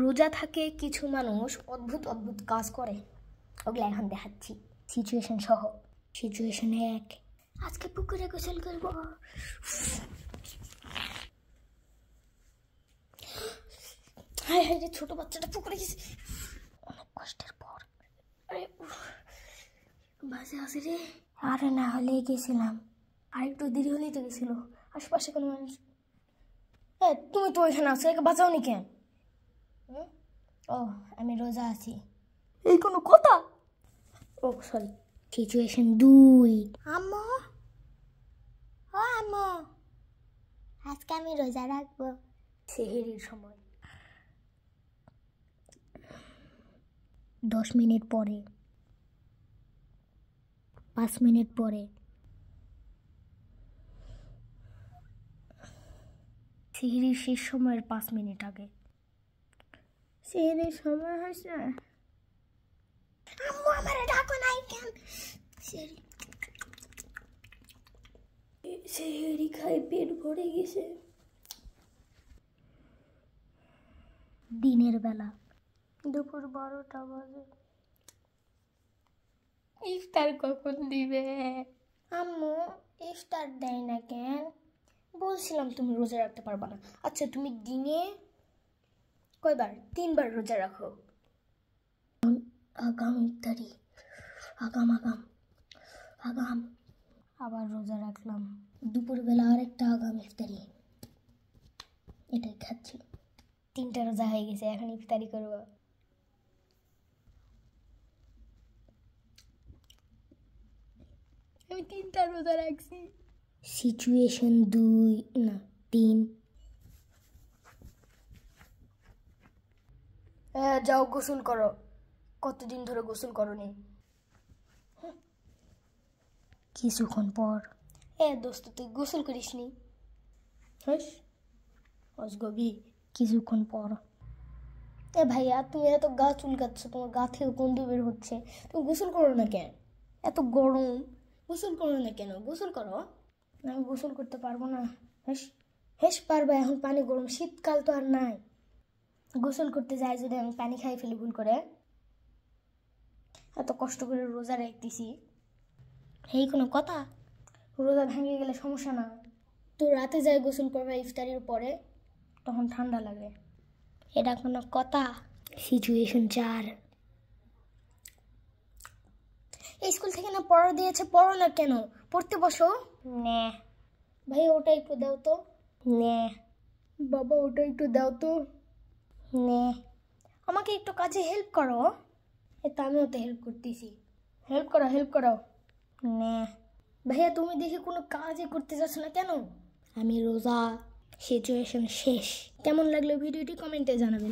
রোজা থাকে কিছু মানুষ অদ্ভুত অদ্ভুত কাজ করে, ওগুলো এখন দেখাচ্ছি সিচুয়েশন সহ। সিচুয়েশন 1, আজকে পুকুরে গোসল করব। হায় হায় রে, ছোট বাচ্চাটা পুকুরে গেছে অনেক কষ্টের পর। আরে বাজে আছে রে। আরে না হলে গেছিলাম, আর একটু দেরি হলেই তো গেছিল। আশেপাশে কোনো মানুষ? হ্যাঁ, তুমি তো ওইখানে আছো, একে বাঁচাওনি কেন? ও, আমি রোজা আছি। এই কোনো কথা? ও সরি। সিচুয়েশন 2, আম্মু, ও আম্মু, আজকে আমি রোজা রাখবো। সেহেরির সময় 10 মিনিট পরে, 5 মিনিট পরে, সেহেরির শেষ সময়ের 5 মিনিট আগে। সেহেরির সময় হয়েছে। আম্মু আমারে ডাকো নাই কেন? সেহেরি খাই পেট ভরে গেছে। দিনের বেলা দুপুর 12টা বাজে। ইফতার কখন দিবে? আম্মু ইফতার দেয় না কেন? বলছিলাম তুমি রোজা রাখতে পারবা না। আচ্ছা তুমি দিনে কয়বার? 3 বার রোজা রাখো। আগাম ইফতারি, আগাম আগাম আগাম। আবার রোজা রাখলাম। দুপুরবেলা আরেকটা আগাম ইফতারি, এটাই খাচ্ছি। 3টা রোজা হয়ে গেছে, এখন ইফতারি করব। আমি 3টা রোজা রাখছি। সিচুয়েশন 3, যাও গোসল করো। কতদিন ধরে গোসল করনি? কিছুক্ষণ পর, দোস্ত তুই গোসল করিসনি? অজগবি। কিছুক্ষণ পর, ভাইয়া তুমি এত গা চুলকাচ্ছ, তোমার গা থেকে গন্ধ বের হচ্ছে, তুমি গোসল করো না কেন? এত গরম, গোসল করো না কেন? গোসল করো। আমি গোসল করতে পারবো না। হেস পারবে, এখন পানি গরম, শীতকাল তো আর নাই। গোসল করতে যাই যদি আমি পানি খাই ফেলি ভুল করে। এত কষ্ট করে রোজা রাখতেছি, এই কোনো কথা? রোজা ভেঙে গেলে সমস্যা না তো, রাতে যাই গোসল করবে ইফতারির পরে, তখন ঠান্ডা লাগে। এটা কোনো কথা? সিচুয়েশন 4, এই স্কুল থেকে না পড়া দিয়েছে, পড়ো না কেন? পড়তে বসো। নে ভাই, ওটা একটু দাও তো। নে বাবা, ওটা একটু দাও তো। নে আমাকে একটু কাজে হেল্প করো। এটা আমিও তো হেল্প করতেছি। হেল্প করো, হেল্প করো। নে ভাইয়া, তুমি দেখি কোনো কাজই করতে যাচ্ছ না কেন? আমি রোজা। সিচুয়েশন শেষ। কেমন লাগলো ভিডিওটি কমেন্টে জানাবেন।